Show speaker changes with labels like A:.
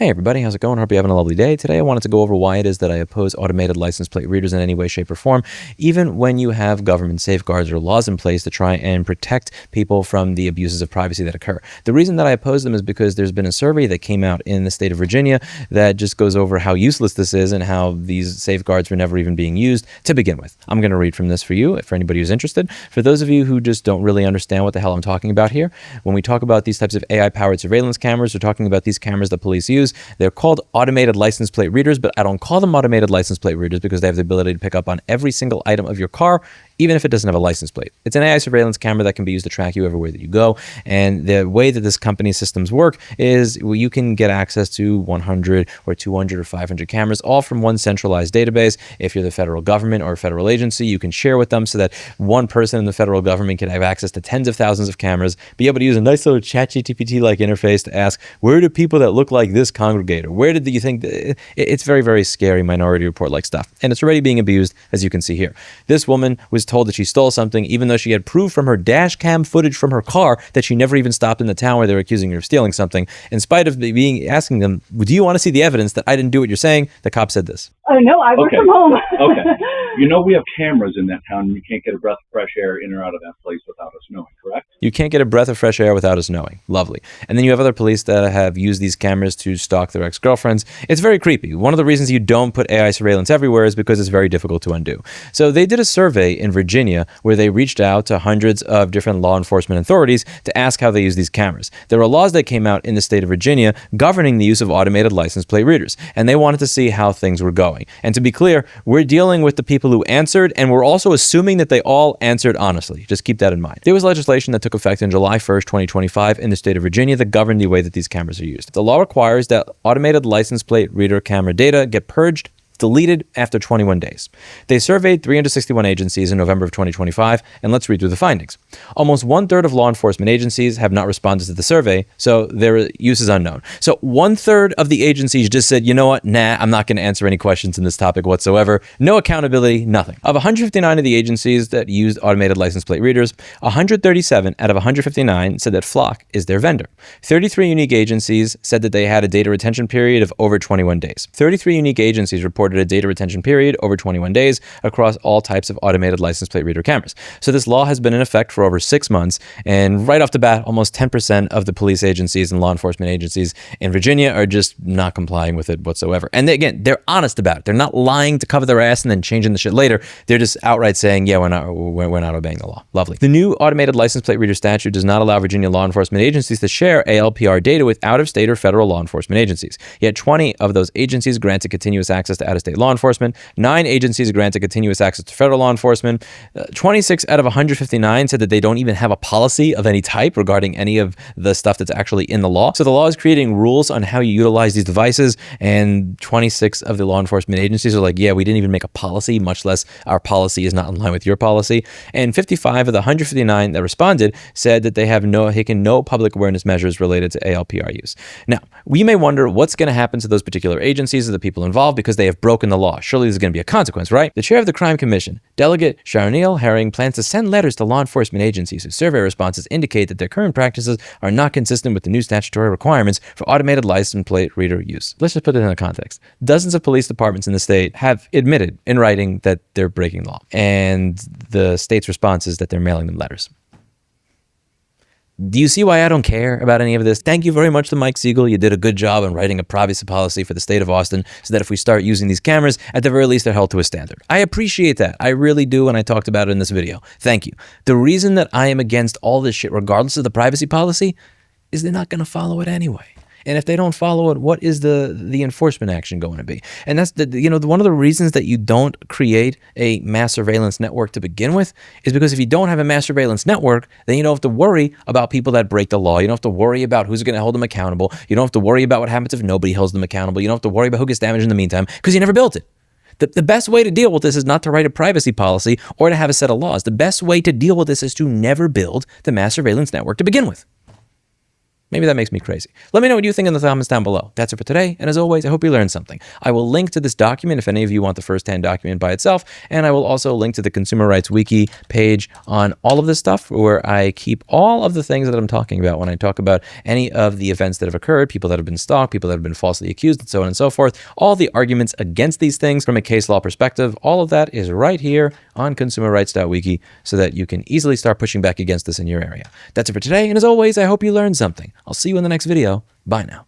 A: Hey everybody, how's it going? Hope you're having a lovely day. Today I wanted to go over why it is that I oppose automated license plate readers in any way, shape, or form, even when you have government safeguards or laws in place to try and protect people from the abuses of privacy that occur. The reason that I oppose them is because there's been a survey that came out in the state of Virginia that just goes over how useless this is and how these safeguards were never even being used to begin with. I'm going to read from this for you, for anybody who's interested. For those of you who just don't really understand what the hell I'm talking about here, when we talk about these types of AI-powered surveillance cameras, we're talking about these cameras that police use. They're called automated license plate readers, but I don't call them automated license plate readers because they have the ability to pick up on every single item of your car, even if it doesn't have a license plate. It's an AI surveillance camera that can be used to track you everywhere that you go. And the way that this company's systems work is you can get access to 100 or 200 or 500 cameras, all from one centralized database. If you're the federal government or a federal agency, you can share with them so that one person in the federal government can have access to tens of thousands of cameras, be able to use a nice little ChatGPT-like interface to ask, where do people that look like this congregate? Or where did you think? It's very, very scary Minority Report-like stuff. And it's already being abused, as you can see here. This woman was told that she stole something, even though she had proof from her dash cam footage from her car that she never even stopped in the town where they were accusing her of stealing something. In spite of asking them, do you want to see the evidence that I didn't do what you're saying? The cop said this.
B: No, I work from home.
C: Okay. You know we have cameras in that town, and you can't get a breath of fresh air in or out of that place without us knowing, correct?
A: You can't get a breath of fresh air without us knowing. Lovely. And then you have other police that have used these cameras to stalk their ex-girlfriends. It's very creepy. One of the reasons you don't put AI surveillance everywhere is because it's very difficult to undo. So they did a survey in Virginia where they reached out to hundreds of different law enforcement authorities to ask how they use these cameras. There were laws that came out in the state of Virginia governing the use of automated license plate readers, and they wanted to see how things were going. And to be clear, we're dealing with the people who answered, and we're also assuming that they all answered honestly. Just keep that in mind. There was legislation that took effect on July 1st, 2025 in the state of Virginia that governed the way that these cameras are used. The law requires that automated license plate reader camera data get purged, deleted after 21 days. They surveyed 361 agencies in November of 2025, and let's read through the findings. Almost 1/3 of law enforcement agencies have not responded to the survey, so their use is unknown. So 1/3 of the agencies just said, you know what, nah, I'm not going to answer any questions in this topic whatsoever. No accountability, nothing. Of 159 of the agencies that used automated license plate readers, 137 out of 159 said that Flock is their vendor. 33 unique agencies said that they had a data retention period of over 21 days. 33 unique agencies reported a data retention period over 21 days across all types of automated license plate reader cameras. So this law has been in effect for over 6 months, and right off the bat, almost 10% of the police agencies and law enforcement agencies in Virginia are just not complying with it whatsoever. And again, they're honest about it. They're not lying to cover their ass and then changing the shit later. They're just outright saying, yeah, we're not obeying the law. Lovely. The new automated license plate reader statute does not allow Virginia law enforcement agencies to share ALPR data with out-of-state or federal law enforcement agencies. Yet 20 of those agencies granted continuous access to out-of-state law enforcement. 9 agencies granted continuous access to federal law enforcement. 26 out of 159 said that they don't even have a policy of any type regarding any of the stuff that's actually in the law. So the law is creating rules on how you utilize these devices, and 26 of the law enforcement agencies are like, yeah, we didn't even make a policy, much less our policy is not in line with your policy. And 55 of the 159 that responded said that they have taken no public awareness measures related to ALPR use. Now, we may wonder what's going to happen to those particular agencies or the people involved because they have broken the law. Surely there's going to be a consequence, right? The chair of the Crime Commission, Delegate Charnel Herring, plans to send letters to law enforcement agencies whose survey responses indicate that their current practices are not consistent with the new statutory requirements for automated license plate reader use. Let's just put it in a context. Dozens of police departments in the state have admitted in writing that they're breaking the law, and the state's response is that they're mailing them letters. Do you see why I don't care about any of this? Thank you very much to Mike Siegel. You did a good job in writing a privacy policy for the state of Austin so that if we start using these cameras, at the very least, they're held to a standard. I appreciate that. I really do, and I talked about it in this video. Thank you. The reason that I am against all this shit, regardless of the privacy policy, is they're not going to follow it anyway. And if they don't follow it, what is the enforcement action going to be? And that's one of the reasons that you don't create a mass surveillance network to begin with is because if you don't have a mass surveillance network, then you don't have to worry about people that break the law. You don't have to worry about who's going to hold them accountable. You don't have to worry about what happens if nobody holds them accountable. You don't have to worry about who gets damaged in the meantime because you never built it. The best way to deal with this is not to write a privacy policy or to have a set of laws. The best way to deal with this is to never build the mass surveillance network to begin with. Maybe that makes me crazy. Let me know what you think in the comments down below. That's it for today, and as always, I hope you learned something. I will link to this document if any of you want the first-hand document by itself, and I will also link to the Consumer Rights Wiki page on all of this stuff, where I keep all of the things that I'm talking about when I talk about any of the events that have occurred, people that have been stalked, people that have been falsely accused, and so on and so forth. All the arguments against these things from a case law perspective, all of that is right here on consumerrights.wiki so that you can easily start pushing back against this in your area. That's it for today, and as always, I hope you learned something. I'll see you in the next video. Bye now.